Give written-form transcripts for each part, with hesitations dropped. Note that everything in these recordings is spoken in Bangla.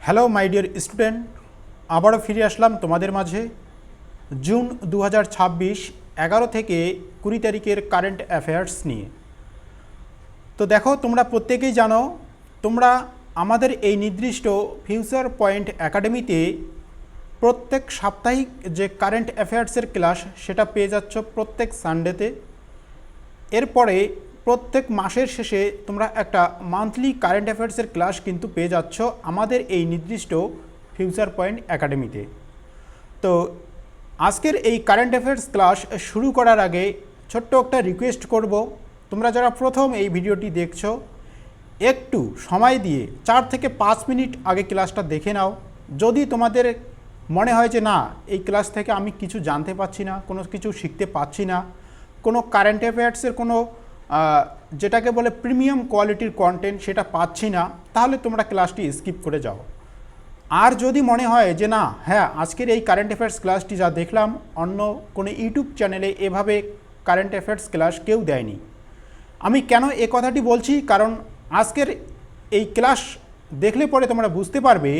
হ্যালো মাই ডিয়ার স্টুডেন্ট, আবারও ফিরে আসলাম তোমাদের মাঝে জুন 2026 11 থেকে 20 তারিখের কারেন্ট অ্যাফেয়ার্স নিয়ে। তো দেখো, তোমরা প্রত্যেকেই জানো তোমরা আমাদের এই নির্দিষ্ট ফিউচার পয়েন্ট একাডেমিতে প্রত্যেক সাপ্তাহিক যে কারেন্ট অ্যাফেয়ার্সের ক্লাস সেটা পেয়ে যাচ্ছ প্রত্যেক সানডেতে। এরপরে প্রত্যেক মাসের শেষে তোমরা একটা মান্থলি কারেন্ট অ্যাফেয়ার্সের ক্লাস কিন্তু পেয়ে যাচ্ছ আমাদের এই নির্দিষ্ট ফিউচার পয়েন্ট একাডেমিতে। তো আজকের এই কারেন্ট অ্যাফেয়ার্স ক্লাস শুরু করার আগে ছোট্ট একটা রিকোয়েস্ট করব, তোমরা যারা প্রথম এই ভিডিওটি দেখছো একটু সময় দিয়ে 4 থেকে 5 মিনিট আগে ক্লাসটা দেখে নাও। যদি তোমাদের মনে হয় যে না, এই ক্লাস থেকে আমি কিছু জানতে পারছি না, কোনো কিছু শিখতে পাচ্ছি না, কোনো কারেন্ট অ্যাফেয়ার্সের কোনো যেটাকে বলে প্রিমিয়াম কোয়ালিটির কন্টেন্ট সেটা পাচ্ছি না, তাহলে তোমরা ক্লাসটি স্কিপ করে যাও। আর যদি মনে হয় যে না, হ্যাঁ আজকের এই কারেন্ট অ্যাফেয়ার্স ক্লাসটি যা দেখলাম অন্য কোনো ইউটিউব চ্যানেলে এভাবে কারেন্ট অ্যাফেয়ার্স ক্লাস কেউ দেয়নি। আমি কেন এ কথাটি বলছি, কারণ আজকের এই ক্লাস দেখলে পরে তোমরা বুঝতে পারবে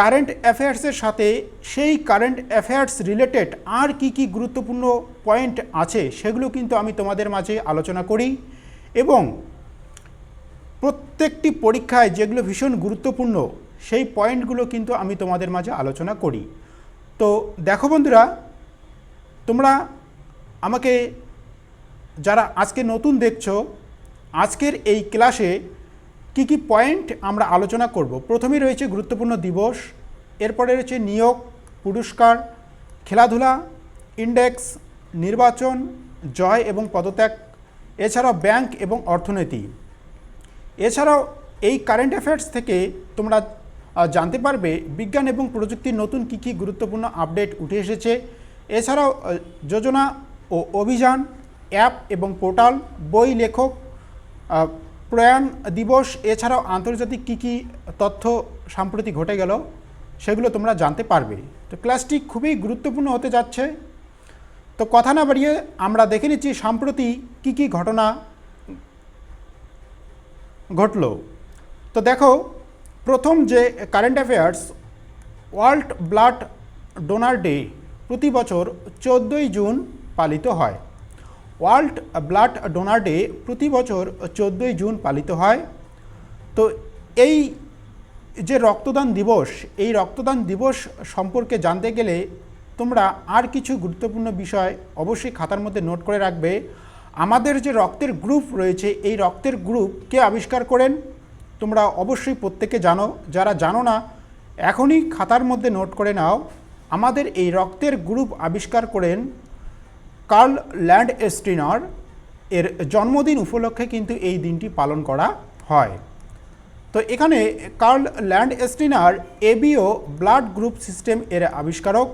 কারেন্ট অ্যাফেয়ার্সের সাথে সেই কারেন্ট অ্যাফেয়ার্স রিলেটেড আর কি কি গুরুত্বপূর্ণ পয়েন্ট আছে সেগুলো কিন্তু আমি তোমাদের মাঝে আলোচনা করি, এবং প্রত্যেকটি পরীক্ষায় যেগুলো ভীষণ গুরুত্বপূর্ণ সেই পয়েন্টগুলো কিন্তু আমি তোমাদের মাঝে আলোচনা করি। তো দেখো বন্ধুরা, তোমরা আমাকে যারা আজকে নতুন দেখছো, আজকের এই ক্লাসে কি কি পয়েন্ট আমরা আলোচনা করব। প্রথমেই রয়েছে গুরুত্বপূর্ণ দিবস, এরপরে রয়েছে নিয়োগ, পুরস্কার, খেলাধুলা, ইন্ডেক্স, নির্বাচন, জয় এবং পদত্যাগ, এছাড়াও ব্যাংক এবং অর্থনীতি। এছাড়াও এই কারেন্ট অ্যাফেয়ার্স থেকে তোমরা জানতে পারবে বিজ্ঞান এবং প্রযুক্তির নতুন কী কী গুরুত্বপূর্ণ আপডেট উঠে এসেছে। এছাড়াও যোজনা ও অভিযান, অ্যাপ এবং পোর্টাল, বই, লেখক, প্রয়াণ দিবস, এছাড়াও আন্তর্জাতিক কী কী তথ্য সাম্প্রতিক ঘটে গেল সেগুলো তোমরা জানতে পারবে। তো ক্লাসটি খুবই গুরুত্বপূর্ণ হতে যাচ্ছে। তো কথা না বাড়িয়ে আমরা দেখে নিচ্ছি সাম্প্রতি কী কী ঘটনা ঘটল। তো দেখো, প্রথম যে current affairs, world blood donor day প্রতি বছর 14ই জুন পালিত হয়। ওয়ার্ল্ড ব্লাড ডোনার ডে প্রতি বছর 14ই জুন পালিত হয়। তো এই যে রক্তদান দিবস, এই রক্তদান দিবস সম্পর্কে জানতে গেলে তোমরা আর কিছু গুরুত্বপূর্ণ বিষয় অবশ্যই খাতার মধ্যে নোট করে রাখবে। আমাদের যে রক্তের গ্রুপ রয়েছে, এই রক্তের গ্রুপ কে আবিষ্কার করেন তোমরা অবশ্যই প্রত্যেকে জানো। যারা জানো না এখনই খাতার মধ্যে নোট করে নাও। আমাদের এই রক্তের গ্রুপ আবিষ্কার করেন কার্ল ল্যান্ডস্টিনার। এর জন্মদিন উপলক্ষে কিন্তু এই দিনটি পালন করা হয়। তো এখানে Karl Landsteiner ABO blood group system এর আবিষ্কারক।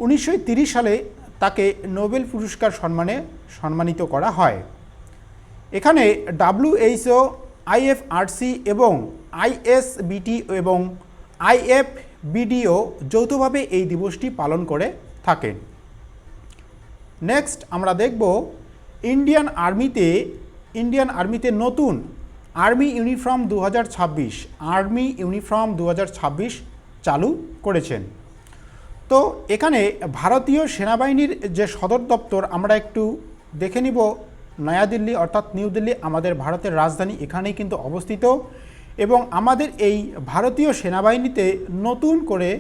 1930 সালে তাকে নোবেল পুরস্কার সম্মানিত করা হয়। এখানে WHO, IFRC এবং ISBT এবং IFBDO যৌথভাবে এই দিবসটি পালন করে থাকেন। নেক্সট আমরা দেখব ইন্ডিয়ান আর্মিতে নতুন আর্মি ইউনিফর্ম 2026 আর্মি ইউনিফর্ম 2026 চালু করেছেন। তো এখানে ভারতীয় সেনাবাহিনীর যে সদর দপ্তর আমরা একটু দেখে নিব। নয়াদিল্লি অর্থাৎ নিউ দিল্লি আমাদের ভারতের রাজধানী, এখানেই কিন্তু অবস্থিত, এবং আমাদের এই ভারতীয় সেনাবাহিনীতে নতুন করে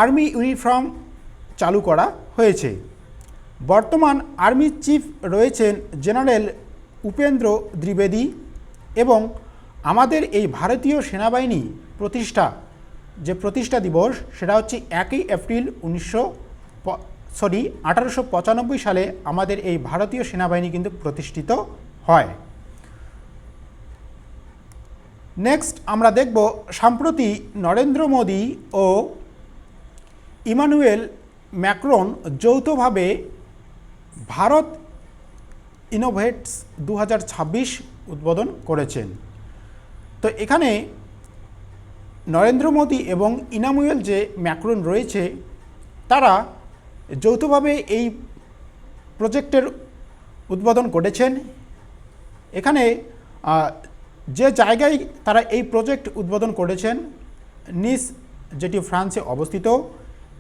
আর্মি ইউনিফর্ম চালু করা হয়েছে। বর্তমান আর্মি চিফ রয়েছেন জেনারেল উপেন্দ্র দ্বিবেদী, এবং আমাদের এই ভারতীয় সেনাবাহিনী প্রতিষ্ঠা দিবস সেটা হচ্ছে 1 এপ্রিল 1895 সালে আমাদের এই ভারতীয় সেনাবাহিনী কিন্তু প্রতিষ্ঠিত হয়। নেক্সট আমরা দেখব সম্প্রতি নরেন্দ্র মোদী ও ইমানুয়েল ম্যাক্রন যৌথভাবে ভারত ইনোভেটস 2026 উদ্বোধন করেছেন। তো এখানে নরেন্দ্র মোদী এবং ইমানুয়েল যে ম্যাক্রন রয়েছে তারা যৌথভাবে এই প্রজেক্টের উদ্বোধন করেছেন। এখানে যে জায়গায় তারা এই প্রজেক্ট উদ্বোধন করেছেন, নিস, যেটি ফ্রান্সে অবস্থিত।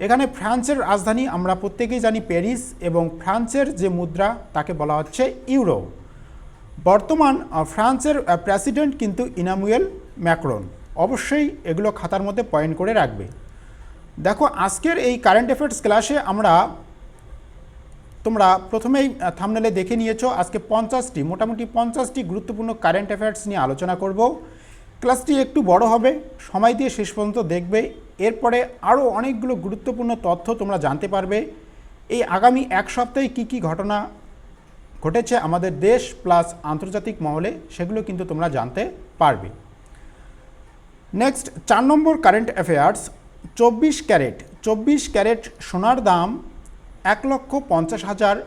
এখানে ফ্রান্সের রাজধানী আমরা প্রত্যেকেই জানি প্যারিস, এবং ফ্রান্সের যে মুদ্রা তাকে বলা হচ্ছে ইউরো। বর্তমান ফ্রান্সের প্রেসিডেন্ট কিন্তু ইমানুয়েল ম্যাক্রন। অবশ্যই এগুলো খাতার মধ্যে পয়েন্ট করে রাখবে। দেখো, আজকের এই কারেন্ট অ্যাফেয়ার্স ক্লাসে তোমরা প্রথমেই থাম্বনেলে দেখে নিয়েছো, আজকে মোটামুটি 50টি গুরুত্বপূর্ণ কারেন্ট অ্যাফেয়ার্স নিয়ে আলোচনা করব। ক্লাসটি একটু বড় হবে, সময় দিয়ে শেষ পর্যন্ত দেখবে। এরপরে আরও অনেকগুলো গুরুত্বপূর্ণ তথ্য তোমরা জানতে পারবে। এই আগামী এক সপ্তাহে কী কী ঘটনা ঘটেছে আমাদের দেশ প্লাস আন্তর্জাতিক মহলে, সেগুলো কিন্তু তোমরা জানতে পারবে। নেক্সট 4 নম্বর কারেন্ট অ্যাফেয়ার্স, 24 ক্যারেট সোনার দাম 1,50,000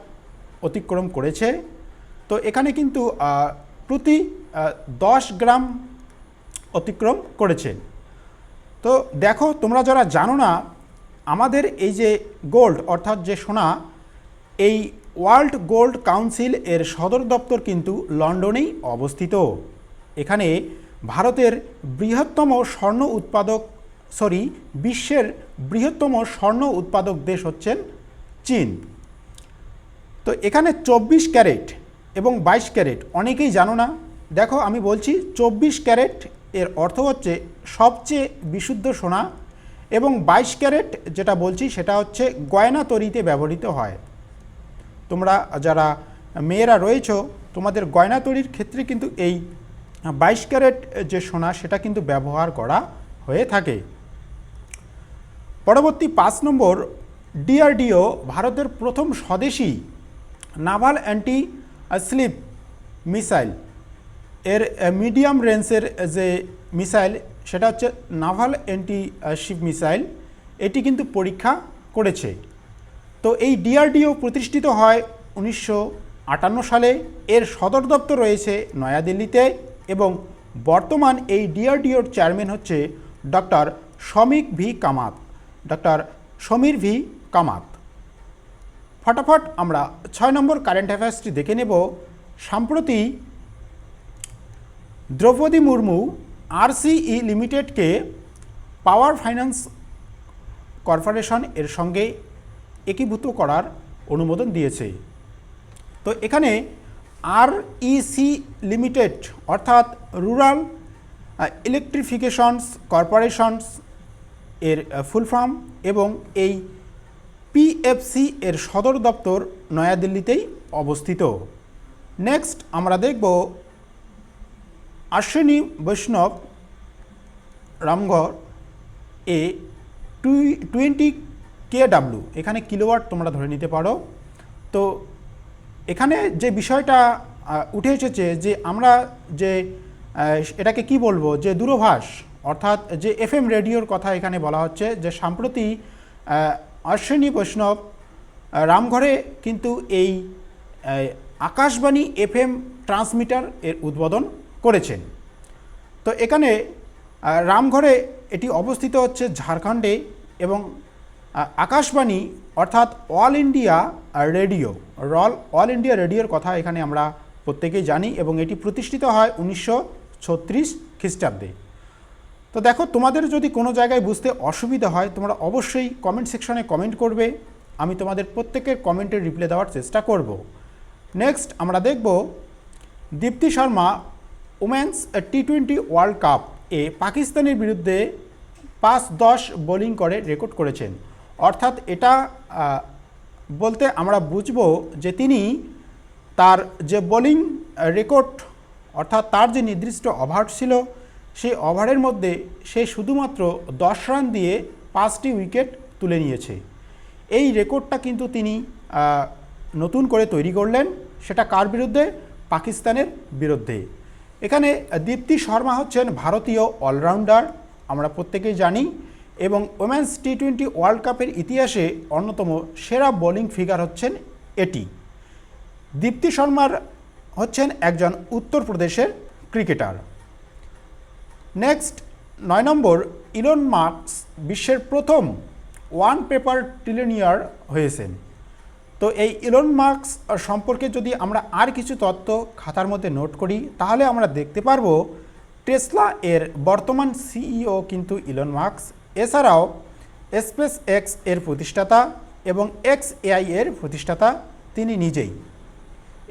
অতিক্রম করেছে। তো এখানে কিন্তু প্রতি 10 গ্রাম অতিক্রম করেছে। তো দেখো, তোমরা যারা জানো না, আমাদের এই যে গোল্ড অর্থাৎ যে সোনা, এই ওয়ার্ল্ড গোল্ড কাউন্সিল এর সদর দপ্তর কিন্তু লন্ডনেই অবস্থিত। এখানে ভারতের বৃহত্তম স্বর্ণ উৎপাদক বিশ্বের বৃহত্তম স্বর্ণ উৎপাদক দেশ হচ্ছেন চীন। তো এখানে 24 ক্যারেট এবং 22 ক্যারেট অনেকেই জানো না। দেখো, আমি বলছি 24 ক্যারেট এর অর্থ হচ্ছে সবচেয়ে বিশুদ্ধ সোনা, এবং 22 ক্যারেট যেটা বলছি সেটা হচ্ছে গয়না তৈরিতে ব্যবহৃত হয়। তোমরা যারা মেয়েরা রয়েছো, তোমাদের গয়না তৈরির ক্ষেত্রে কিন্তু এই 22 ক্যারেট যে সোনা সেটা কিন্তু ব্যবহার করা হয়ে থাকে। পরবর্তী 5 নম্বর, ডিআরডিও ভারতের প্রথম স্বদেশী নাভাল অ্যান্টি স্লিপ মিসাইল এর মিডিয়াম রেঞ্জের যে মিসাইল সেটা হচ্ছে নাভাল অ্যান্টি শিপ মিসাইল, এটি কিন্তু পরীক্ষা করেছে। তো এই ডিআরডিও প্রতিষ্ঠিত হয় 1958 সালে। এর সদর দপ্তর রয়েছে নয়াদিল্লিতে, এবং বর্তমান এই ডিআরডিওর চেয়ারম্যান হচ্ছে ডক্টর সমীর ভি কামাত। ফটাফট আমরা 6 নম্বর কারেন্ট অ্যাফেয়ার্সটি দেখে নেব। সম্প্রতি দ্রৌপদী মুর্মু আরসিই লিমিটেডকে পাওয়ার ফাইন্যান্স কর্পোরেশন এর সঙ্গে একীভূত করার অনুমোদন দিয়েছে। তো এখানে আরইসি লিমিটেড অর্থাৎ রুরাল ইলেকট্রিফিকেশনস কর্পোরেশনস এর ফুল ফর্ম, এবং এই পিএফসি এর সদর দপ্তর নয়াদিল্লিতেই অবস্থিত। নেক্সট আমরা দেখব অশ্বিনী বৈষ্ণব রামঘর এ 20 KW, এখানে কিলোওয়াট তোমরা ধরে নিতে পারো। তো এখানে যে বিষয়টা উঠে এসেছে যে আমরা যে এটাকে কি বলবো, যে দূরভাষ অর্থাৎ যে FM রেডিওর কথা এখানে বলা হচ্ছে, যে সম্প্রতি অশ্বিনী বৈষ্ণব রামঘরে কিন্তু এই আকাশবাণী FM ট্রান্সমিটার এর উদ্বোধন করেছেন। তো এখানে রামঘরে এটি অবস্থিত হচ্ছে ঝাড়খণ্ডে, এবং আকাশবাণী অর্থাৎ অল ইন্ডিয়া রেডিওর কথা এখানে আমরা প্রত্যেকেই জানি, এবং এটি প্রতিষ্ঠিত হয় 1936 খ্রিস্টাব্দে। তো দেখো, তোমাদের যদি কোনো জায়গায় বুঝতে অসুবিধা হয় তোমরা অবশ্যই কমেন্ট সেকশনে কমেন্ট করবে, আমি তোমাদের প্রত্যেকের কমেন্টের রিপ্লাই দেওয়ার চেষ্টা করব। নেক্সট আমরা দেখব Deepti Sharma women's T20 world cup এ পাকিস্তানের বিরুদ্ধে 5-10 বোলিং করে রেকর্ড করেছেন। অর্থাৎ এটা বলতে আমরা বুঝব যে তিনি তার যে বোলিং রেকর্ড অর্থাৎ তার যে নির্দিষ্ট ওভার ছিল সেই ওভারের মধ্যে সে শুধুমাত্র 10 রান দিয়ে 5টি উইকেট তুলে নিয়েছে। এই রেকর্ডটা কিন্তু তিনি নতুন করে তৈরি করলেন, সেটা কার বিরুদ্ধে? পাকিস্তানের বিরুদ্ধে। এখানে দীপ্তি শর্মা হচ্ছেন ভারতীয় অলরাউন্ডার, আমরা প্রত্যেকেই জানি, এবং ওমেন্স T20 ওয়ার্ল্ড কাপের ইতিহাসে অন্যতম সেরা বোলিং ফিগার হচ্ছেন এটি। দীপ্তি শর্মার হচ্ছেন একজন উত্তরপ্রদেশের ক্রিকেটার। নেক্সট 9 নম্বর, ইলন মাস্ক বিশ্বের প্রথম ওয়ান পেপার ট্রিলিয়নিয়ার হয়েছেন। তো এই ইলন মাস্ক সম্পর্কে যদি আমরা আর কিছু তথ্য খাতার মধ্যে নোট করি তাহলে আমরা দেখতে পারবো টেসলা এর বর্তমান সিইও কিন্তু ইলন মাস্ক, এছাড়াও স্পেস এক্স এর প্রতিষ্ঠাতা এবং এক্স এআই এর প্রতিষ্ঠাতা তিনি নিজেই।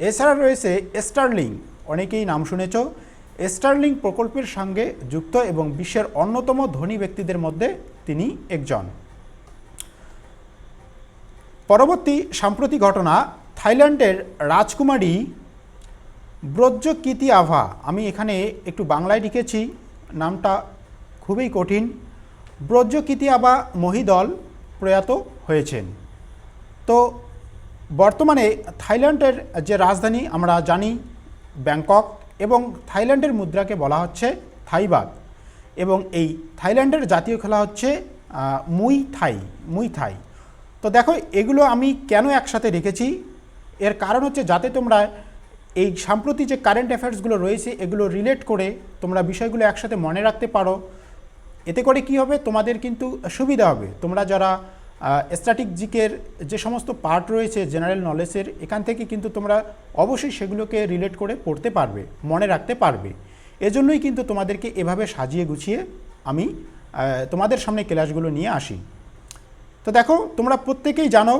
এছাড়া রয়েছে স্টারলিংক, অনেকেই নাম শুনেছ। স্টারলিংক প্রকল্পের সঙ্গে যুক্ত এবং বিশ্বের অন্যতম ধনী ব্যক্তিদের মধ্যে তিনি একজন। পরবর্তী সাম্প্রতিক ঘটনা, থাইল্যান্ডের রাজকুমারী ব্রজকিতি আভা, আমি এখানে একটু বাংলায় লিখেছি, নামটা খুবই কঠিন, ব্রজকিতি আভা মহিদল প্রয়াত হয়েছেন। তো বর্তমানে থাইল্যান্ডের যে রাজধানী আমরা জানি ব্যাংকক, এবং থাইল্যান্ডের মুদ্রাকে বলা হচ্ছে থাই বাত, এবং এই থাইল্যান্ডের জাতীয় খেলা হচ্ছে মুই থাই। তো দেখো, এগুলো আমি কেন একসাথে রেখেছি, এর কারণ হচ্ছে যাতে তোমরা এই সাম্প্রতিক যে কারেন্ট অ্যাফেয়ার্সগুলো রয়েছে এগুলো রিলেট করে তোমরা বিষয়গুলো একসাথে মনে রাখতে পারো। এতে করে কি হবে, তোমাদের কিন্তু সুবিধা হবে। তোমরা যারা স্ট্র্যাটেজিকের যে সমস্ত পার্ট রয়েছে জেনারেল নলেজের, এখান থেকে কিন্তু তোমরা অবশ্যই সেগুলোকে রিলেট করে পড়তে পারবে, মনে রাখতে পারবে। এজন্যই কিন্তু তোমাদেরকে এভাবে সাজিয়ে গুছিয়ে আমি তোমাদের সামনে ক্লাসগুলো নিয়ে আসি। তো দেখো, তোমরা প্রত্যেকেই জানো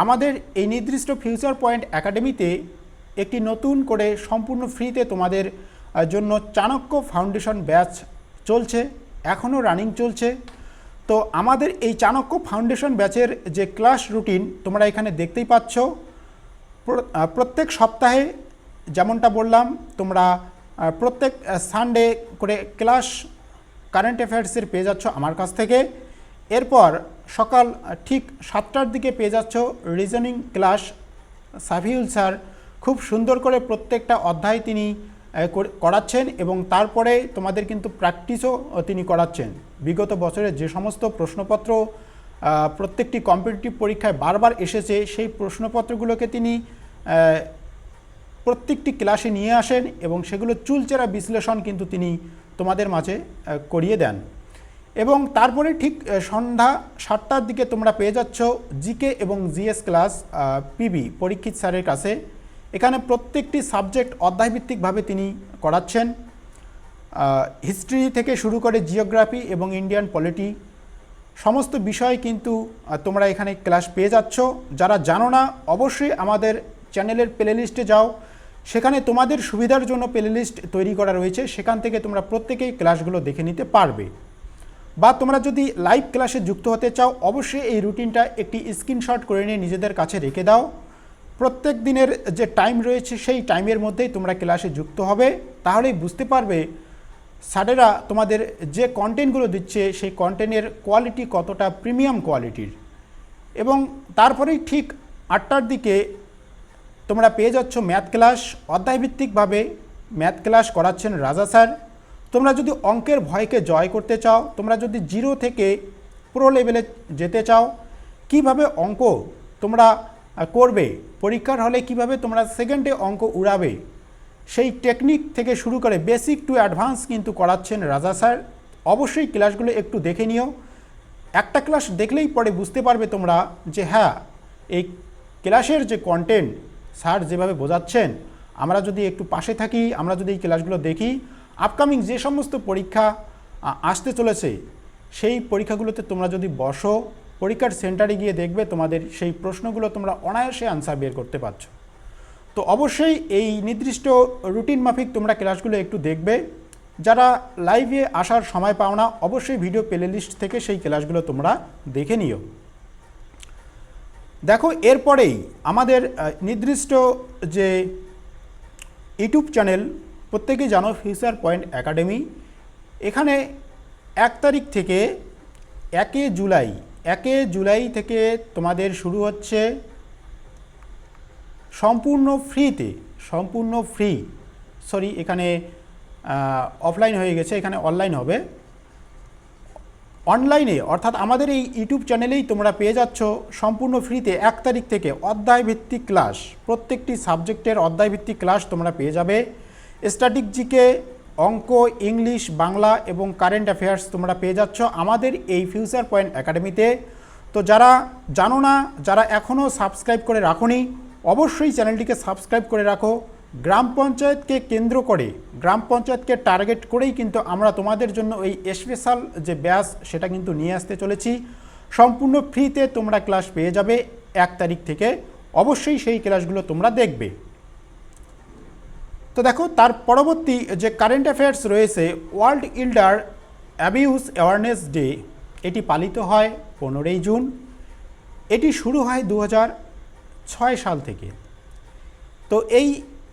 আমাদের এই নির্দিষ্ট ফিউচার পয়েন্ট একাডেমিতে একটি নতুন করে সম্পূর্ণ ফ্রিতে তোমাদের জন্য চাণক্য ফাউন্ডেশন ব্যাচ চলছে, এখনও রানিং চলছে। তো আমাদের এই চাণক্য ফাউন্ডেশন ব্যাচের যে ক্লাস রুটিন তোমরা এখানে দেখতেই পাচ্ছ। প্রত্যেক সপ্তাহে যেমনটা বললাম, তোমরা প্রত্যেক সানডে করে ক্লাস কারেন্ট অ্যাফেয়ার্সের পেয়ে যাচ্ছ আমার কাছ থেকে। এরপর সকাল ঠিক 7টার দিকে পেয়ে যাচ্ছ রিজনিং ক্লাস। সাফিউল স্যার খুব সুন্দর করে প্রত্যেকটা অধ্যায় তিনি করাচ্ছেন, এবং তারপরে তোমাদের কিন্তু প্র্যাকটিসও তিনি করাচ্ছেন। বিগত বছরের যে সমস্ত প্রশ্নপত্র প্রত্যেকটি কম্পিটিটিভ পরীক্ষায় বারবার এসেছে, সেই প্রশ্নপত্রগুলোকে তিনি প্রত্যেকটি ক্লাসে নিয়ে আসেন এবং সেগুলো চুলচেরা বিশ্লেষণ কিন্তু তিনি তোমাদের মাঝে করিয়ে দেন। এবং তারপরে ঠিক সন্ধ্যা 7টার দিকে তোমরা পেয়ে যাচ্ছ জিকে এবং জিএস ক্লাস পিবি পরীক্ষিত স্যারের কাছে। এখানে প্রত্যেকটি সাবজেক্ট অধ্যায়ভিত্তিকভাবে তিনি করাচ্ছেন, হিস্ট্রি থেকে শুরু করে জিওগ্রাফি এবং ইন্ডিয়ান পলিটি সমস্ত বিষয় কিন্তু তোমরা এখানে ক্লাস পেয়ে যাচ্ছ। যারা জানো না, অবশ্যই আমাদের চ্যানেলের প্লেলিস্টে যাও, সেখানে তোমাদের সুবিধার জন্য প্লেলিস্ট তৈরি করা রয়েছে, সেখান থেকে তোমরা প্রত্যেকেই ক্লাসগুলো দেখে নিতে পারবে। বা তোমরা যদি লাইভ ক্লাসে যুক্ত হতে চাও, অবশ্যই এই রুটিনটা একটি স্ক্রিনশট করে নিয়ে নিজেদের কাছে রেখে দাও। প্রত্যেক দিনের যে টাইম রয়েছে সেই টাইমের মধ্যেই তোমরা ক্লাসে যুক্ত হবে, তাহলেই বুঝতে পারবে স্যারেরা তোমাদের যে কন্টেন্টগুলো দিচ্ছে সেই কন্টেন্টের কোয়ালিটি কতটা প্রিমিয়াম কোয়ালিটির। এবং তারপরেই ঠিক 8টার দিকে তোমরা পেয়ে যাচ্ছ ম্যাথ ক্লাস। অধ্যায়ভিত্তিকভাবে ম্যাথ ক্লাস করাচ্ছেন রাজা স্যার। তোমরা যদি অঙ্কের ভয়কে জয় করতে চাও, তোমরা যদি 0 থেকে প্রো লেভেলে যেতে চাও, কিভাবে অঙ্ক তোমরা করবে, পরীক্ষার হলে কিভাবে তোমরা সেকেন্ডে অঙ্ক উড়াবে, সেই টেকনিক থেকে শুরু করে বেসিক টু অ্যাডভান্স কিন্তু করাচ্ছেন রাজা স্যার। অবশ্যই ক্লাসগুলো একটু দেখে নিও। একটা ক্লাস দেখলেই পরে বুঝতে পারবে তোমরা যে হ্যাঁ, এই ক্লাসের যে কন্টেন্ট স্যার যেভাবে বোঝাচ্ছেন, আমরা যদি একটু পাশে থাকি, আমরা যদি এই ক্লাসগুলো দেখি, আপকামিং যে সমস্ত পরীক্ষা আসতে চলেছে সেই পরীক্ষাগুলোতে তোমরা যদি বসো, পরীক্ষার সেন্টারে গিয়ে দেখবে তোমাদের সেই প্রশ্নগুলো তোমরা অনায়াসে আনসার বের করতে পারছো। তো অবশ্যই এই নির্দিষ্ট রুটিন মাফিক তোমরা ক্লাসগুলো একটু দেখবে। যারা লাইভে আসার সময় পাও না, অবশ্যই ভিডিও প্লেলিস্ট থেকে সেই ক্লাসগুলো তোমরা দেখে নিও। দেখো, এরপরেই আমাদের নির্দিষ্ট যে ইউটিউব চ্যানেল প্রত্যেকেই জানো ফিউচার পয়েন্ট একাডেমি, এখানে 1 তারিখ থেকে 1 জুলাই থেকে তোমাদের শুরু হচ্ছে সম্পূর্ণ ফ্রি, সরি এখানে অফলাইন হয়ে গেছে, এখানে অনলাইন হবে। অনলাইনে অর্থাৎ আমাদের এই ইউটিউব চ্যানেলেই তোমরা পেয়ে যাচ্ছ সম্পূর্ণ ফ্রিতে 1 তারিখ থেকে অধ্যায়ভিত্তিক ক্লাস, প্রত্যেকটি সাবজেক্টের অধ্যায়ভিত্তিক ক্লাস তোমরা পেয়ে যাবে। স্ট্র্যাটেজিকে, অঙ্ক, ইংলিশ, বাংলা এবং কারেন্ট অ্যাফেয়ার্স তোমরা পেয়ে যাচ্ছ আমাদের এই ফিউচার পয়েন্ট একাডেমিতে। তো যারা জানো না, যারা এখনও সাবস্ক্রাইব করে রাখোনি, অবশ্যই চ্যানেলটিকে সাবস্ক্রাইব করে রাখো। গ্রাম পঞ্চায়েতকে কেন্দ্র করে গ্রাম পঞ্চায়েতকে টার্গেট করেই কিন্তু আমরা তোমাদের জন্য এই স্পেশাল যে ব্যাচ সেটা কিন্তু নিয়ে আসতে চলেছি। সম্পূর্ণ ফ্রিতে তোমরা ক্লাস পেয়ে যাবে 1 তারিখ থেকে। অবশ্যই সেই ক্লাসগুলো তোমরা দেখবে। তো দেখো, তার পরবর্তী যে কারেন্ট অ্যাফেয়ার্স রয়েছে, world elder abuse awareness day, এটি পালিত হয় 15ই জুন। এটি শুরু হয় 2006 সাল থেকে। তো এই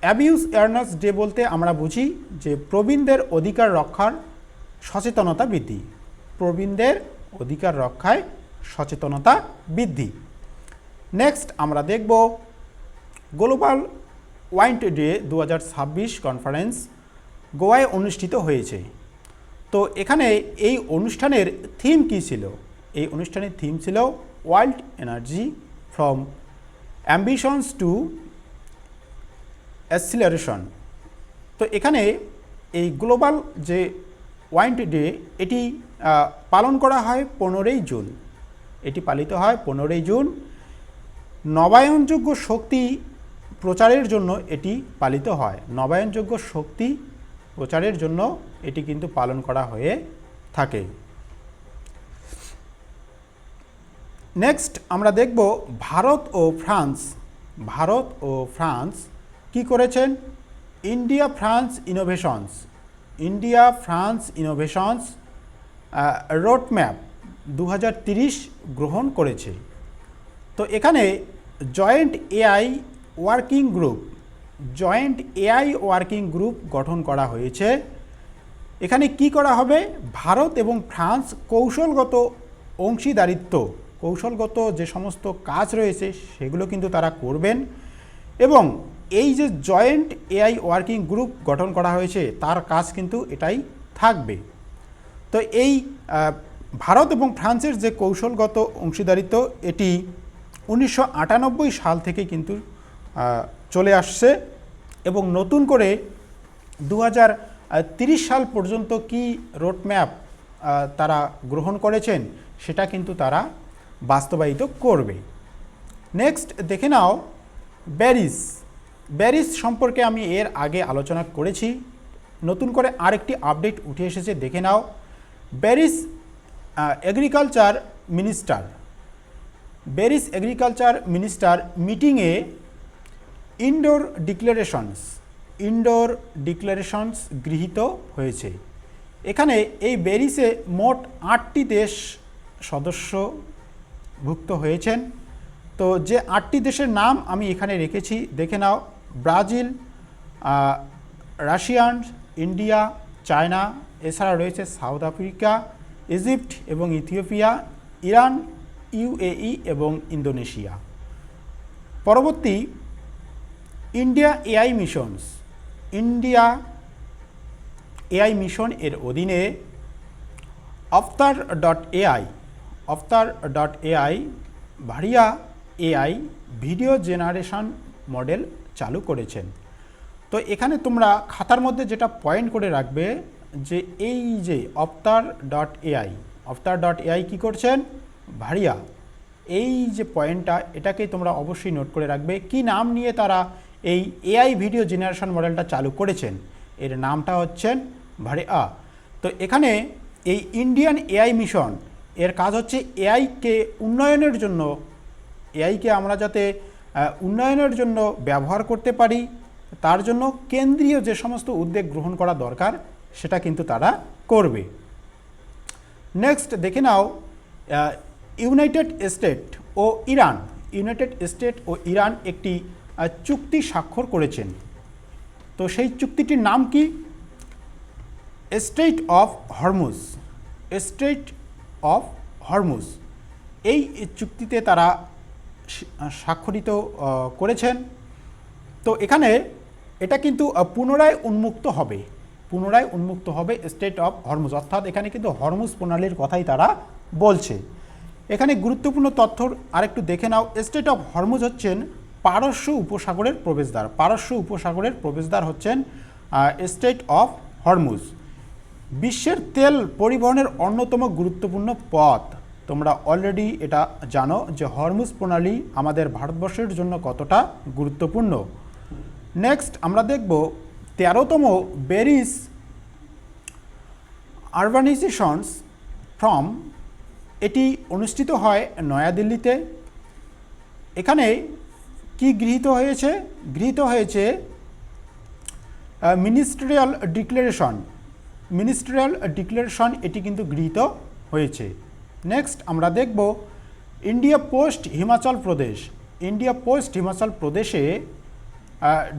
অ্যাবিউজ অ্যাওয়ারনেস ডে বলতে আমরা বুঝি যে প্রবীণদের অধিকার রক্ষার সচেতনতা বৃদ্ধি। প্রবীণদের অধিকার রক্ষায় সচেতনতা বৃদ্ধি। নেক্সট আমরা দেখব গ্লোবাল ওয়াইন্ড ডে 2026 কনফারেন্স গোয়ায় অনুষ্ঠিত হয়েছে। তো এখানে এই অনুষ্ঠানের থিম কী ছিল? এই অনুষ্ঠানের থিম ছিল world energy from ambitions to acceleration. তো এখানে এই গ্লোবাল যে ওয়াইন্ড ডে এটি পালন করা হয় 15ই জুন। এটি পালিত হয় 15ই জুন। নবায়নযোগ্য শক্তি প্রচারের জন্য এটি পালিত হয়। নবায়নযোগ্য শক্তি প্রচারের জন্য এটি কিন্তু পালন করা হয়ে থাকে। নেক্সট আমরা দেখব ভারত ও ফ্রান্স। ভারত ও ফ্রান্স কি করেছেন? India France innovations, India France innovations roadmap 2030 গ্রহণ করেছে। তো এখানে joint AI working group, joint AI working group গঠন করা হয়েছে। এখানে কি করা হবে? ভারত এবং ফ্রান্স কৌশলগত অংশীদারিত্ব, কৌশলগত যে সমস্ত কাজ রয়েছে সেগুলো কিন্তু তারা করবেন। এবং এই যে জয়েন্ট এআই ওয়ার্কিং গ্রুপ গঠন করা হয়েছে তার কাজ কিন্তু এটাই থাকবে। তো এই ভারত এবং ফ্রান্সের যে কৌশলগত অংশীদারিত্ব এটি 1998 সাল থেকে কিন্তু চলে আসছে এবং নতুন করে 2030 সাল পর্যন্ত কি রোডম্যাপ তারা গ্রহণ করেছেন সেটা কিন্তু তারা বাস্তবায়িত করবে। নেক্সট দেখে নাও প্যারিস। প্যারিস সম্পর্কে আমি এর আগে আলোচনা করেছি, নতুন করে আরেকটি আপডেট উঠে এসেছে, দেখে নাও। Paris agriculture minister, Paris agriculture minister মিটিংয়ে ইনডোর ডিক্লারেশনস গৃহীত হয়েছে। এখানে এই প্যারিসে মোট 8টি দেশ সদস্যভুক্ত হয়েছেন। তো যে 8টি দেশের নাম আমি এখানে রেখেছি দেখে নাও। ব্রাজিল, রাশিয়ান, ইন্ডিয়া, চায়না, এছাড়া রয়েছে সাউথ আফ্রিকা, ইজিপ্ট এবং ইথিওপিয়া, ইরান, ইউএই এবং ইন্দোনেশিয়া। পরবর্তী India AI missions, India AI mission এর অধীনে অফতার.এআই ভারিয়া এআই ভিডিও জেনারেশন মডেল চালু করেছেন। তো এখানে তোমরা খাতার মধ্যে যেটা পয়েন্ট করে রাখবে যে এই যে অফতার.এআই কী করছেন? ভারিয়া, এই যে পয়েন্টটা এটাকেই তোমরা অবশ্যই নোট করে রাখবে। কি নাম নিয়ে তারা এই এআই ভিডিও জেনারেশন মডেলটা চালু করেছেন? এর নামটা হচ্ছেন ভারিয়া। তো এখানে এই ইন্ডিয়ান এআই মিশন এর কাজ হচ্ছে এআইকে উন্নয়নের জন্য, এআইকে আমরা যাতে উন্নয়নের জন্য ব্যবহার করতে পারি তার জন্য কেন্দ্রীয় যে সমস্ত উদ্যোগ গ্রহণ করা দরকার সেটা কিন্তু তারা করবে। নেক্সট দেখে নাও ইউনাইটেড স্টেট ও ইরান একটি চুক্তি স্বাক্ষর করেছেন। তো সেই চুক্তিটির নাম কি? Strait of Hormuz. এই চুক্তিতে তারা স্বাক্ষরিত করেছেন। তো এখানে এটা কিন্তু পুনরায় উন্মুক্ত হবে স্ট্রেইট অফ হরমুজ, অর্থাৎ এখানে কিন্তু হরমুজ প্রণালীর কথাই তারা বলছে। এখানে গুরুত্বপূর্ণ তথ্য আরেকটু দেখে নাও। স্ট্রেইট অফ হরমুজ হচ্ছেন পারস্য উপসাগরের প্রবেশদ্বার হচ্ছেন স্ট্রেইট অফ হরমুজ। বিশ্বের তেল পরিবহনের অন্যতম গুরুত্বপূর্ণ পথ। তোমরা অলরেডি এটা জানো যে হরমুজ প্রণালী আমাদের ভারতবর্ষের জন্য কতটা গুরুত্বপূর্ণ। নেক্সট আমরা দেখব 13তম ব্যারিজ আরবানাইজেশনস ফ্রম এটি অনুষ্ঠিত হয় নয়াদিল্লিতে। এখানে কি গৃহীত হয়েছে? গৃহীত হয়েছে মিনিস্ট্রিয়াল ডিক্লারেশন এটি কিন্তু গৃহীত হয়েছে। নেক্সট আমরা দেখব ইন্ডিয়া পোস্ট হিমাচল প্রদেশে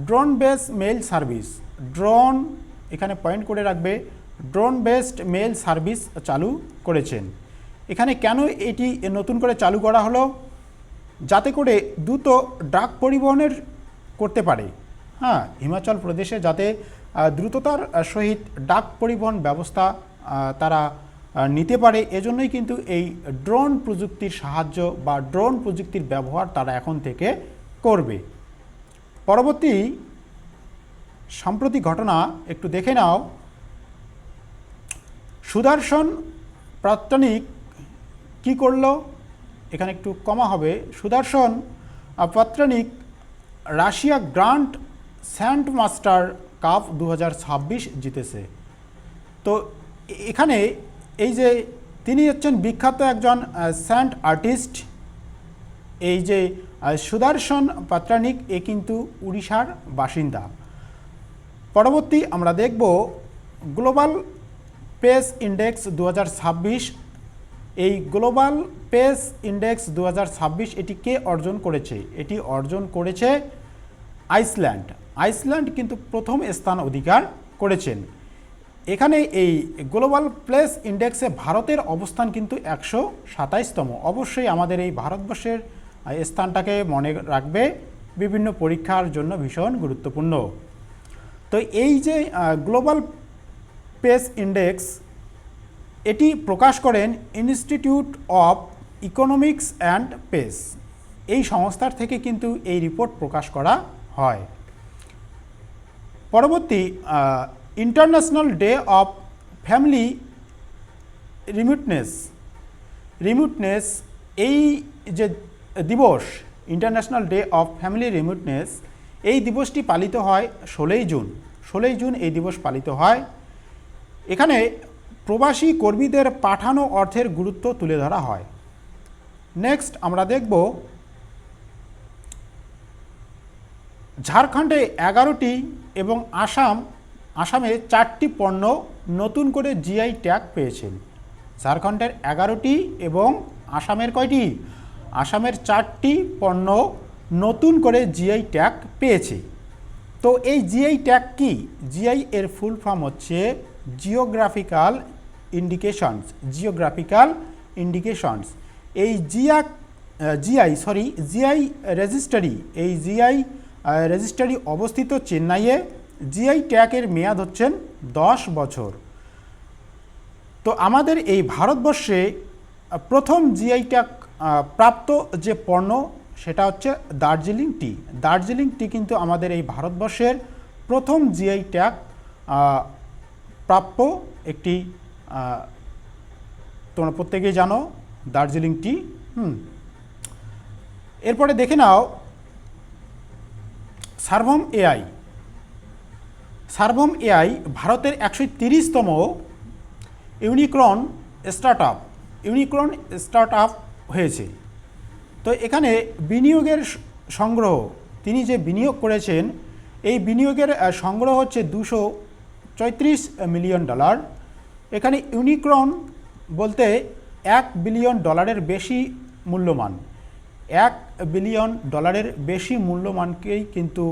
drone base mail service, drone এখানে পয়েন্ট করে রাখবে, ড্রোন বেসড মেইল সার্ভিস চালু করেছেন। এখানে কেন এটি নতুন করে চালু করা হলো? যাতে করে দ্রুত ডাক পরিবহনের করতে পারে, হ্যাঁ, হিমাচল প্রদেশে যাতে দ্রুততার সহিত ডাক পরিবহন ব্যবস্থা তারা নিতে পারে, এজন্যই কিন্তু এই ড্রোন প্রযুক্তির সাহায্য বা ড্রোন প্রযুক্তির ব্যবহার তারা এখন থেকে করবে। পরবর্তী সাম্প্রতিক ঘটনা একটু দেখে নাও। সুদর্শন প্রাত্যনিক কি করলো? এখানে একটু কমা হবে। Sudarshan Pattnaik Russia grand sand master cup 2026 জিতেছে। তো এখানে এই যে তিনি হচ্ছেন বিখ্যাত একজন স্যান্ড আর্টিস্ট, এই যে সুদর্শন প্রাত্যনিক এ কিন্তু উড়িষ্যার বাসিন্দা। পরবর্তী আমরা দেখব গ্লোবাল পেস ইন্ডেক্স 2026। এই গ্লোবাল পেস ইন্ডেক্স 2026 এটি কে অর্জন করেছে? এটি অর্জন করেছে আইসল্যান্ড কিন্তু প্রথম স্থান অধিকার করেছেন। এখানে এই গ্লোবাল প্লেস ইন্ডেক্সে ভারতের অবস্থান কিন্তু 127তম। অবশ্যই আমাদের এই ভারতবর্ষের স্থানটাকে মনে রাখবে, বিভিন্ন পরীক্ষার জন্য ভীষণ গুরুত্বপূর্ণ। তো এই যে গ্লোবাল পেস ইন্ডেক্স এটি প্রকাশ করেন institute of economics and pace, এই সংস্থার থেকে কিন্তু এই রিপোর্ট প্রকাশ করা হয়। পরবর্তী ইন্টারন্যাশনাল ডে অফ ফ্যামিলি রিমিটনেস এই যে দিবস, ইন্টারন্যাশনাল ডে অফ ফ্যামিলি রিমিটনেস, এই দিবসটি পালিত হয় 16ই জুন এই দিবস পালিত হয়। এখানে প্রবাসী কর্মীদের পাঠানো অর্থের গুরুত্ব তুলে ধরা হয়। নেক্সট আমরা দেখব ঝাড়খণ্ডে 11টি এবং আসামে 4টি পণ্য নতুন করে জিআই ট্যাগ পেয়েছেন। ঝাড়খণ্ডের 11টি এবং আসামের কয়টি? আসামের 4টি পণ্য নতুন করে জিআই ট্যাগ পেয়েছে। তো এই জিআই ট্যাগ কি? জিআই এর ফুল ফর্ম হচ্ছে জিওগ্রাফিক্যাল ইন্ডিকেশনস। এই জিআই রেজিস্ট্রি অবস্থিত চেন্নাইয়ে। জিআই ট্যাগের মেয়াদ হচ্ছেন 10 বছর। তো আমাদের এই ভারতবর্ষে প্রথম জিআই ট্যাগ প্রাপ্ত যে পণ্য সেটা হচ্ছে দার্জিলিং টি কিন্তু আমাদের এই ভারতবর্ষের প্রথম জিআই ট্যাগ প্রাপ্য একটি, তোমরা প্রত্যেকেই জানো দার্জিলিং টি। এরপরে দেখে নাও সার্ভম এআই ভারতের 130তম ইউনিকর্ন স্টার্টআপ হয়েছে। তো এখানে বিনিয়োগের সংগ্রহ, তিনি যে বিনিয়োগ করেছেন এই বিনিয়োগের সংগ্রহ হচ্ছে $234 মিলিয়ন। এখানে ইউনিকর্ন বলতে $1 বিলিয়ন বেশি মূল্যমান, $1 বিলিয়ন বেশি মূল্যমানকেই কিন্তু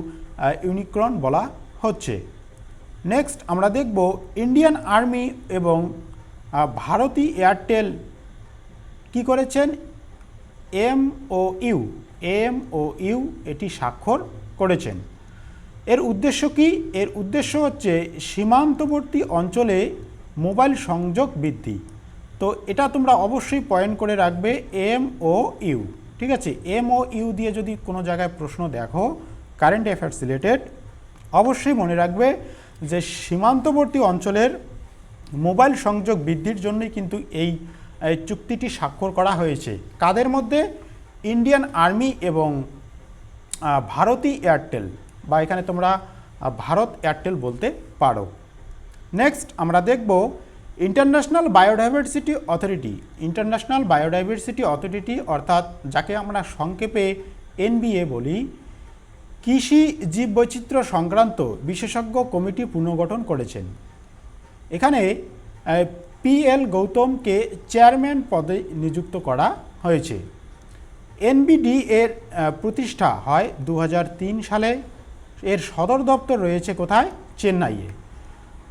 ইউনিকর্ন বলা হচ্ছে। নেক্সট আমরা দেখব ইন্ডিয়ান আর্মি এবং ভারতী এয়ারটেল কি করেছেন? এমওইউ এটি স্বাক্ষর করেছেন। এর উদ্দেশ্য কি? এর উদ্দেশ্য হচ্ছে সীমান্তবর্তী অঞ্চলে মোবাইল সংযোগ বৃদ্ধি। তো এটা তোমরা অবশ্যই পয়েন্ট করে রাখবে, এমওইউ, ঠিক আছে? এমওইউ দিয়ে যদি কোনো জায়গায় প্রশ্ন দেখো কারেন্ট অ্যাফেয়ার্স রিলেটেড, অবশ্যই মনে রাখবে যে সীমান্তবর্তী অঞ্চলের মোবাইল সংযোগ বৃদ্ধির জন্যই কিন্তু এই চুক্তিটি স্বাক্ষর করা হয়েছে। কাদের মধ্যে? ইন্ডিয়ান আর্মি এবং ভারতী এয়ারটেল, বা এখানে তোমরা ভারত এয়ারটেল বলতে পারো। নেক্সট আমরা দেখব international biodiversity authority. International biodiversity authority অর্থাৎ যাকে আমরা সংক্ষেপে এনবিএ বলি, কৃষি জীববৈচিত্র্য সংক্রান্ত বিশেষজ্ঞ কমিটি পুনর্গঠন করেছেন। এখানে পিএল গৌতমকে চেয়ারম্যান পদে নিযুক্ত করা হয়েছে। এনবিডি এর প্রতিষ্ঠা হয় 2003 সালে। এর সদর দপ্তর রয়েছে কোথায়? চেন্নাইয়ে।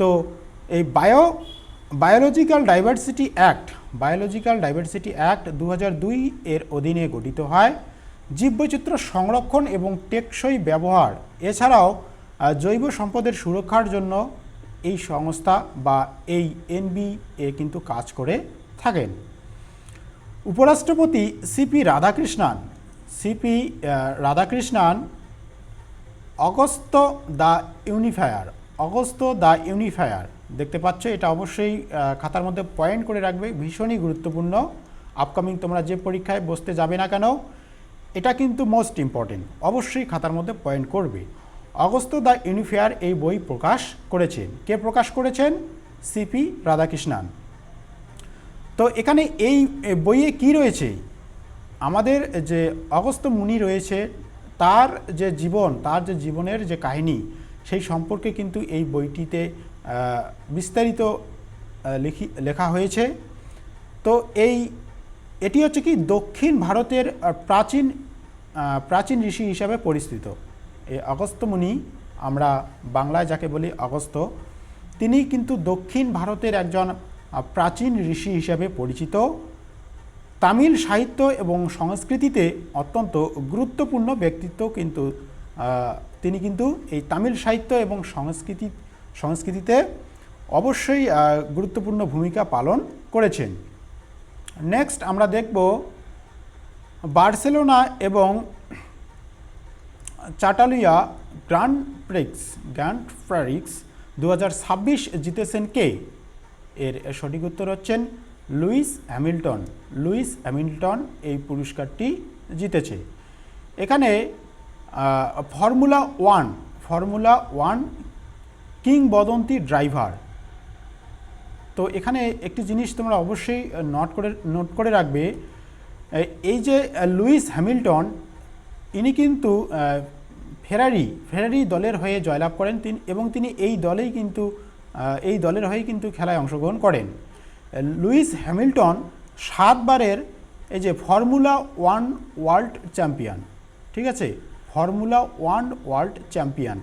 তো এই বায়োলজিক্যাল ডাইভার্সিটি অ্যাক্ট 2002 এর অধীনে গঠিত হয়। জীববৈচিত্র্য সংরক্ষণ এবং টেকসই ব্যবহার এছাড়াও জৈব সম্পদের সুরক্ষার জন্য এই সংস্থা বা এই এনবিএ কিন্তু কাজ করে থাকেন। উপরাষ্ট্রপতি CP Radhakrishnan Agastya the unifier দেখতে পাচ্ছ। এটা অবশ্যই খাতার মধ্যে পয়েন্ট করে রাখবে, ভীষণই গুরুত্বপূর্ণ। আপকামিং তোমরা যে পরীক্ষায় বসতে যাবে না কেন, এটা কিন্তু মোস্ট ইম্পর্টেন্ট, অবশ্যই খাতার মধ্যে পয়েন্ট করবে। অগস্ত দ্য ইউনিফায়ার এই বই প্রকাশ করেছেন। কে প্রকাশ করেছেন? সিপি রাধাকৃষ্ণান। তো এখানে এই বইয়ে কি রয়েছে? আমাদের যে অগস্ত্য মুনি রয়েছে তার যে জীবনের যে কাহিনী, সেই সম্পর্কে কিন্তু এই বইটিতে বিস্তারিত লেখা হয়েছে। তো এটি হচ্ছে কি দক্ষিণ ভারতের প্রাচীন ঋষি হিসাবে পরিচিত। এই অগস্ত্য মুনি, আমরা বাংলায় যাকে বলি অগস্ত্য, তিনি কিন্তু দক্ষিণ ভারতের একজন প্রাচীন ঋষি হিসাবে পরিচিত। তামিল সাহিত্য এবং সংস্কৃতিতে অত্যন্ত গুরুত্বপূর্ণ ব্যক্তিত্ব কিন্তু তিনি কিন্তু এই তামিল সাহিত্য এবং সংস্কৃতিতে অবশ্যই গুরুত্বপূর্ণ ভূমিকা পালন করেছেন। নেক্সট আমরা দেখব বার্সেলোনা এবং চাটালুয়া গ্র্যান্ড প্রিক্স 2026 জিতেছেন কে? এর সঠিক উত্তর হচ্ছেন লুইস হ্যামিল্টন এই পুরস্কারটি জিতেছে। এখানে ফর্মুলা ওয়ান কিংবদন্তি ড্রাইভার। তো এখানে একটি জিনিস তোমরা অবশ্যই নোট করে রাখবে, এই যে লুইস হ্যামিল্টন, ইনি কিন্তু ফেরারি দলের হয়ে জয়লাভ করেন এবং তিনি এই দলের হয়ে কিন্তু খেলায় অংশগ্রহণ করেন। লুইস হ্যামিল্টন 7 বারের এই যে ফর্মুলা ওয়ান ওয়ার্ল্ড চ্যাম্পিয়ন, ঠিক আছে, ফর্মুলা ওয়ান ওয়ার্ল্ড চ্যাম্পিয়ন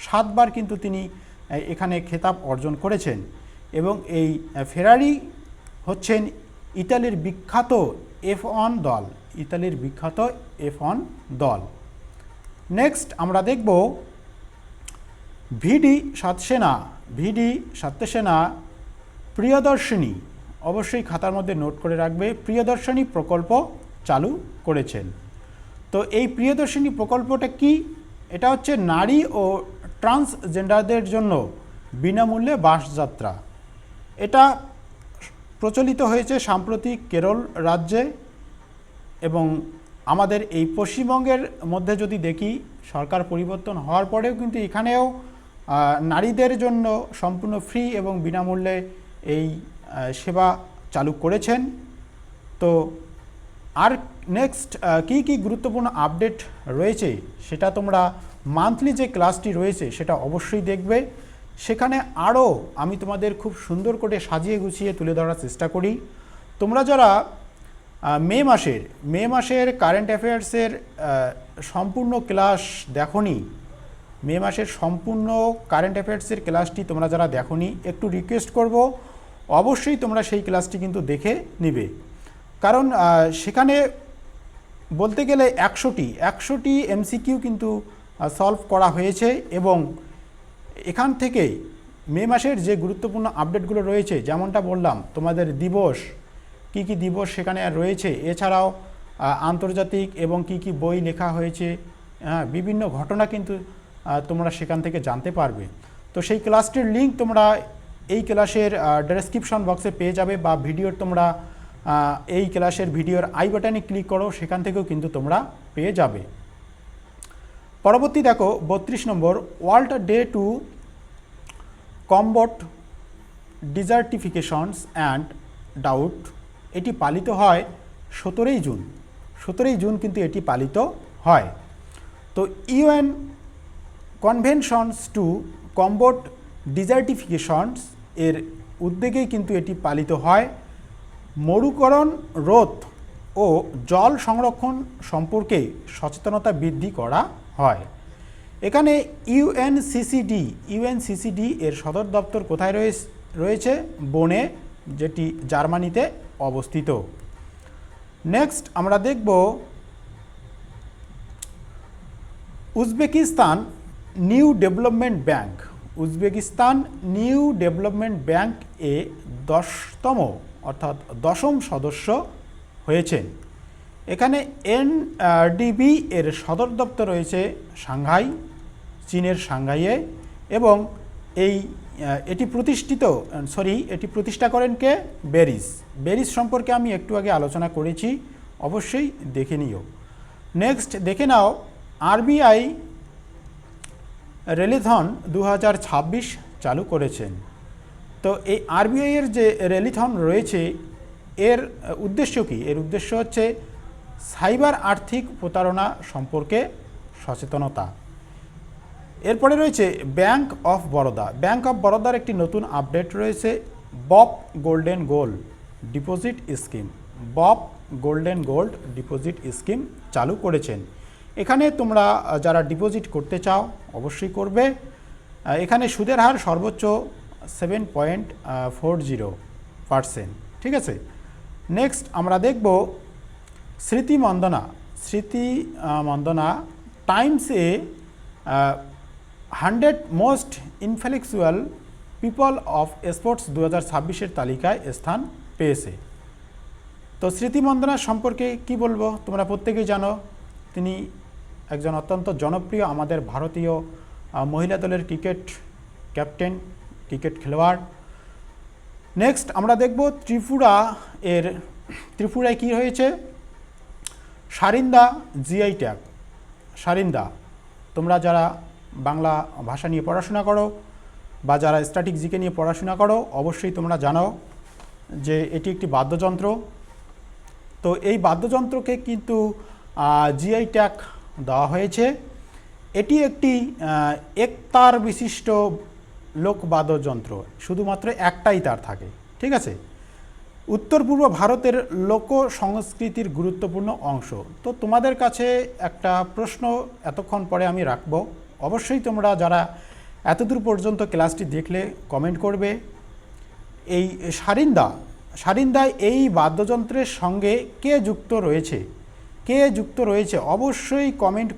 7 বার কিন্তু তিনি এখানে খেতাব অর্জন করেছেন। এবং এই ফেরারি হচ্ছেন ইতালির বিখ্যাত F1 দল। নেক্সট আমরা দেখব ভিডি সত্যসেনা প্রিয়দর্শিনী, অবশ্যই খাতার মধ্যে নোট করে রাখবে, প্রিয়দর্শিনী প্রকল্প চালু করেছেন। তো এই প্রিয়দর্শিনী প্রকল্পটা কি? এটা হচ্ছে নারী ও ট্রান্সজেন্ডারদের জন্য বিনামূল্যে বাস যাত্রা। এটা প্রচলিত হয়েছে সাম্প্রতিক কেরল রাজ্যে এবং আমাদের এই পশ্চিমবঙ্গের মধ্যে যদি দেখি, সরকার পরিবর্তন হওয়ার পরেও কিন্তু এখানেও নারীদের জন্য সম্পূর্ণ ফ্রি এবং বিনামূল্যে এই সেবা চালু করেছেন। তো আর নেক্সট কি গুরুত্বপূর্ণ আপডেট রয়েছে সেটা তোমরা মান্থলি যে ক্লাসটি রয়েছে সেটা অবশ্যই দেখবে। সেখানে আরও আমি তোমাদের খুব সুন্দর করে সাজিয়ে গুছিয়ে তুলে ধরার চেষ্টা করি। তোমরা যারা মে মাসের কারেন্ট অ্যাফেয়ার্সের সম্পূর্ণ ক্লাস দেখোনি, মে মাসের সম্পূর্ণ কারেন্ট অ্যাফেয়ার্সের ক্লাসটি তোমরা যারা দেখোনি, একটু রিকোয়েস্ট করব অবশ্যই তোমরা সেই ক্লাসটি কিন্তু দেখে নিবে। কারণ সেখানে বলতে গেলে 100টি এমসিকিউ কিন্তু সলভ করা হয়েছে এবং এখান থেকে মে মাসের যে গুরুত্বপূর্ণ আপডেটগুলো রয়েছে, যেমনটা বললাম তোমাদের দিবস, কি দিবস সেখানে রয়েছে, এছাড়াও আন্তর্জাতিক এবং কি বই লেখা হয়েছে, বিভিন্ন ঘটনা কিন্তু তোমরা সেখান থেকে জানতে পারবে। তো সেই ক্লাসটির লিঙ্ক তোমরা এই ক্লাসের ডেসক্রিপশন বক্সে পেয়ে যাবে, বা ভিডিওর তোমরা এই ক্লাসের ভিডিওর আই বাটনে ক্লিক করো, সেখান থেকেও কিন্তু তোমরা পেয়ে যাবে। পরবর্তী দেখো 32 নম্বর, world day to combat desertifications and ডাউট, এটি পালিত হয় 17ই জুন। 17ই জুন কিন্তু এটি পালিত হয়। তো ইউএন কনভেনশনস টু কমবট ডিজার্টিফিকেশনস এর উদ্যোগেই কিন্তু এটি পালিত হয়। মরুকরণ রোধ ও জল সংরক্ষণ সম্পর্কে সচেতনতা বৃদ্ধি করা হয়। এখানে ইউএনসিসিডি এর সদর দপ্তর কোথায় রয়েছে? বনে, যেটি জার্মানিতে অবস্থিত। নেক্সট আমরা দেখব Uzbekistan new development bank. Uzbekistan new development bank এ 10তম অর্থাৎ 10ম সদস্য হয়েছেন। এখানে এনডিবি এর সদর দপ্তর রয়েছে সাংহাই, চীনের সাংহাইয়ে, এবং এটি প্রতিষ্ঠা করেন কে? বেরিস। বেরিস সম্পর্কে আমি একটু আগে আলোচনা করেছি, অবশ্যই দেখে নিও। নেক্সট দেখে নাও, আরবিআই রেলিথন 2026 চালু করেছেন। তো এই আরবিআই এর যে রেলিথন রয়েছে, এর উদ্দেশ্য কি? এর উদ্দেশ্য হচ্ছে সাইবার আর্থিক প্রতারণা সম্পর্কে সচেতনতা। এরপরে রয়েছে bank of Baroda. Bank of বরোদার একটি নতুন আপডেট রয়েছে, BOB golden gold deposit scheme. BOB golden gold deposit scheme চালু করেছেন। এখানে তোমরা যারা ডিপোজিট করতে চাও অবশ্যই করবে। এখানে সুদের হার সর্বোচ্চ 7.40%। ঠিক আছে। নেক্সট আমরা দেখব স্মৃতি Mandanna টাইমসে 100 most influential people of sports 2026 তালিকায় স্থান পেয়েছে। তো স্মৃতি মন্দনা সম্পর্কে কি বলবো, তোমরা প্রত্যেকেই জানো, তিনি একজন অত্যন্ত জনপ্রিয় আমাদের ভারতীয় মহিলা দলের ক্রিকেট ক্যাপ্টেন, ক্রিকেট খেলোয়াড়। নেক্সট আমরা দেখব ত্রিপুরায় কি হয়েছে? সারিন্দা জিআই ট্যাগ। সারিন্দা, তোমরা যারা বাংলা ভাষা নিয়ে পড়াশোনা করো বা যারা স্ট্যাটিক জিকে নিয়ে পড়াশোনা করো, অবশ্যই তোমরা জানো যে এটি একটি বাদ্যযন্ত্র। তো এই বাদ্যযন্ত্রকে কিন্তু জিআই ট্যাগ দেওয়া হয়েছে। এটি একটি একতার বিশিষ্ট লোকবাদ্যযন্ত্র, শুধুমাত্র একটাই তার থাকে। ঠিক আছে। উত্তর পূর্ব ভারতের লোক সংস্কৃতির গুরুত্বপূর্ণ অংশ। তো তোমাদের কাছে একটা প্রশ্ন এতক্ষণ পরে আমি রাখব, অবশ্যই তোমরা যারা এতদূর পর্যন্ত ক্লাসটি দেখলে কমেন্ট করবে। এই সারিন্দা এই বাদ্যযন্ত্রের সঙ্গে কে যুক্ত রয়েছে অবশ্যই কমেন্ট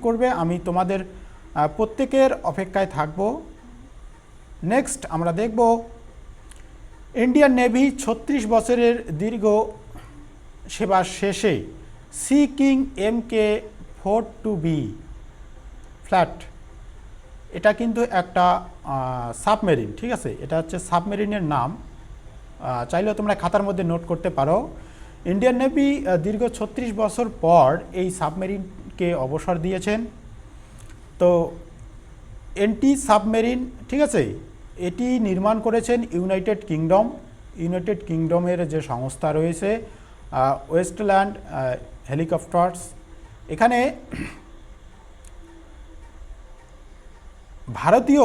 করবে। আমি তোমাদের প্রত্যেকের অপেক্ষায় থাকব। নেক্সট আমরা দেখব ইন্ডিয়ান নেভি 36 বছরের দীর্ঘ সেবা শেষে সি কিং MK-42B ফ্ল্যাট, এটা কিন্তু একটা সাবমেরিন। ঠিক আছে, এটা হচ্ছে সাবমেরিনের নাম, চাইলেও তোমরা খাতার মধ্যে নোট করতে পারো। ইন্ডিয়ান নেভি দীর্ঘ 36 বছর পর এই সাবমেরিনকে অবসর দিয়েছেন। তো এনটি সাবমেরিন, ঠিক আছে, এটি নির্মাণ করেছেন ইউনাইটেড কিংডমের যে সংস্থা রয়েছে ওয়েস্টল্যান্ড হেলিকপ্টার্স। এখানে ভারতীয়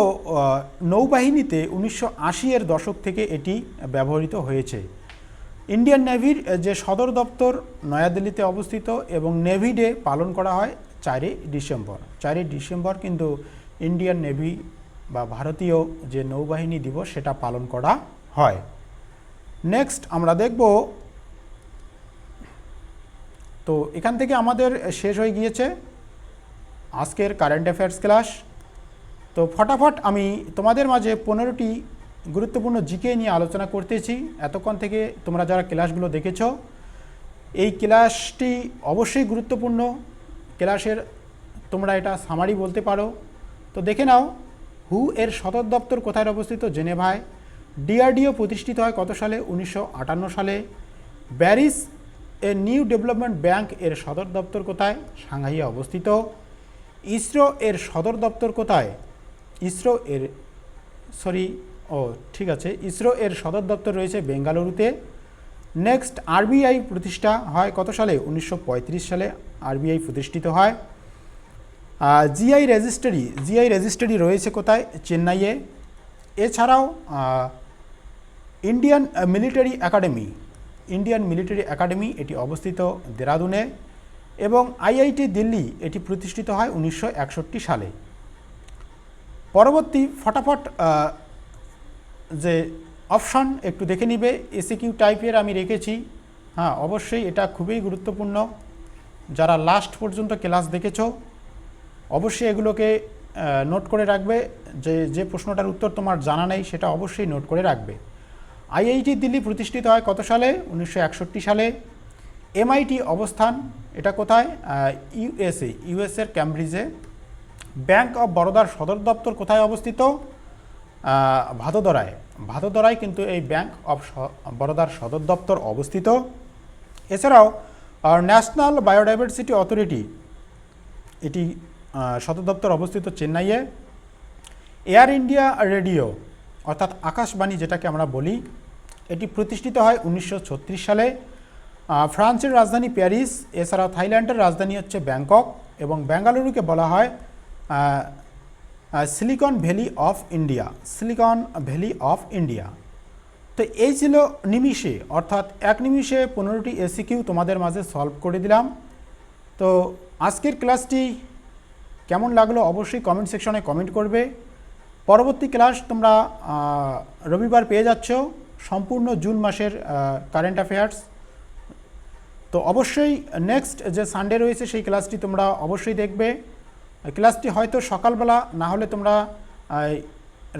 নৌবাহিনীতে 1980-এর দশক থেকে এটি ব্যবহৃত হয়েছে। ইন্ডিয়ান নেভির যে সদর দপ্তর নয়াদিল্লিতে অবস্থিত এবং নেভি ডে পালন করা হয় 4 ডিসেম্বর কিন্তু ইন্ডিয়ান নেভি বা ভারতীয় যে নৌবাহিনী দিবস সেটা পালন করা হয়। নেক্সট আমরা দেখব, তো এখান থেকে আমাদের শেষ হয়ে গিয়েছে আজকের কারেন্ট অ্যাফেয়ার্স ক্লাস। তো ফটাফট আমি তোমাদের মাঝে 15টি গুরুত্বপূর্ণ জিকে নিয়ে আলোচনা করতেছি। এতক্ষণ থেকে তোমরা যারা ক্লাসগুলো দেখেছ, এই ক্লাসটি অবশ্যই গুরুত্বপূর্ণ ক্লাসের, তোমরা এটা সামারি বলতে পারো। তো দেখে নাও, হু এর সদর দপ্তর কোথায় অবস্থিত? জেনেভায়। ডিআরডিও প্রতিষ্ঠিত হয় কত সালে? 1958 সালে। Barriers a new development bank এর সদর দপ্তর কোথায়? সাংহাইয়ে অবস্থিত। ইসরো এর সদর দপ্তর কোথায়? ইসরো এর ঠিক আছে, ইসরো এর সদর দপ্তর রয়েছে বেঙ্গালুরুতে। নেক্সট, আরবিআই প্রতিষ্ঠা হয় কত সালে? 1935 সালে আরবিআই প্রতিষ্ঠিত হয়। জিআই রেজিস্ট্রি রয়েছে কোথায়? চেন্নাইয়ে। এছাড়াও ইন্ডিয়ান মিলিটারি একাডেমি এটি অবস্থিত দেরাদুনে। এবং আইআইটি দিল্লি এটি প্রতিষ্ঠিত হয় 1961 সালে। পরবর্তী ফটাফট যে অপশন একটু দেখে নিবে, এসিকিউ টাইপের আমি রেখেছি। হ্যাঁ, অবশ্যই এটা খুবই গুরুত্বপূর্ণ। যারা লাস্ট পর্যন্ত ক্লাস দেখেছো অবশ্যই এগুলোকে নোট করে রাখবে। যে প্রশ্নটার উত্তর তোমার জানা নেই সেটা অবশ্যই নোট করে রাখবে। আইআইটি দিল্লি প্রতিষ্ঠিত হয় কত সালে? 1961 সালে। এমআইটি অবস্থান এটা কোথায়? ইউএসএর ক্যামব্রিজে। ব্যাংক অফ বরোদার সদর দপ্তর কোথায় অবস্থিত? ভাদোদরায় কিন্তু এই ব্যাংক অফ বরোদার সদর দপ্তর অবস্থিত। এছাড়াও ন্যাশনাল বায়োডাইভার্সিটি অথরিটি এটি সদর দপ্তর অবস্থিত চেন্নাইয়ে। এয়ার ইন্ডিয়া রেডিও অর্থাৎ আকাশবাণী যেটাকে আমরা বলি, এটি প্রতিষ্ঠিত হয় 1936 সালে। ফ্রান্সের রাজধানী প্যারিস। এছাড়াও থাইল্যান্ডের রাজধানী হচ্ছে ব্যাংকক। এবং বেঙ্গালুরুকে বলা হয় সিলিকন ভ্যালি অফ ইন্ডিয়া। তো এই ছিল নিমিষে, অর্থাৎ এক নিমিষে 15টি এসিকিউ তোমাদের মাঝে সলভ করে দিলাম। তো আজকের ক্লাসটি কেমন লাগলো অবশ্যই কমেন্ট সেকশনে কমেন্ট করবে। পরবর্তী ক্লাস তোমরা রবিবার পেয়ে যাচ্ছ, সম্পূর্ণ জুন মাসের কারেন্ট অ্যাফেয়ার্স। তো অবশ্যই নেক্সট যে সানডে রয়েছে সেই ক্লাসটি তোমরা অবশ্যই দেখবে। ক্লাসটি হয়তো সকালবেলা না হলে তোমরা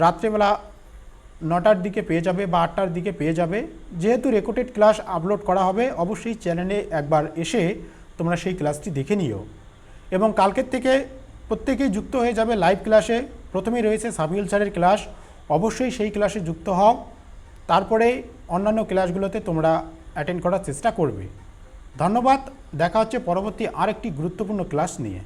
রাত্রেবেলা 9টার দিকে পেয়ে যাবে বা 8টার দিকে পেয়ে যাবে। যেহেতু রেকর্ডেড ক্লাস আপলোড করা হবে, অবশ্যই চ্যানেলে একবার এসে তোমরা সেই ক্লাসটি দেখে নিও। এবং কালকের থেকে প্রত্যেকেই যুক্ত হয়ে যাবে লাইভ ক্লাসে। প্রথমেই রয়েছে সাবিউল স্যারের ক্লাস, অবশ্যই সেই ক্লাসে যুক্ত হও। তারপরে অন্যান্য ক্লাসগুলোতে তোমরা অ্যাটেন্ড করার চেষ্টা করবে। ধন্যবাদ, দেখা হচ্ছে পরবর্তী আরেকটি গুরুত্বপূর্ণ ক্লাস নিয়ে।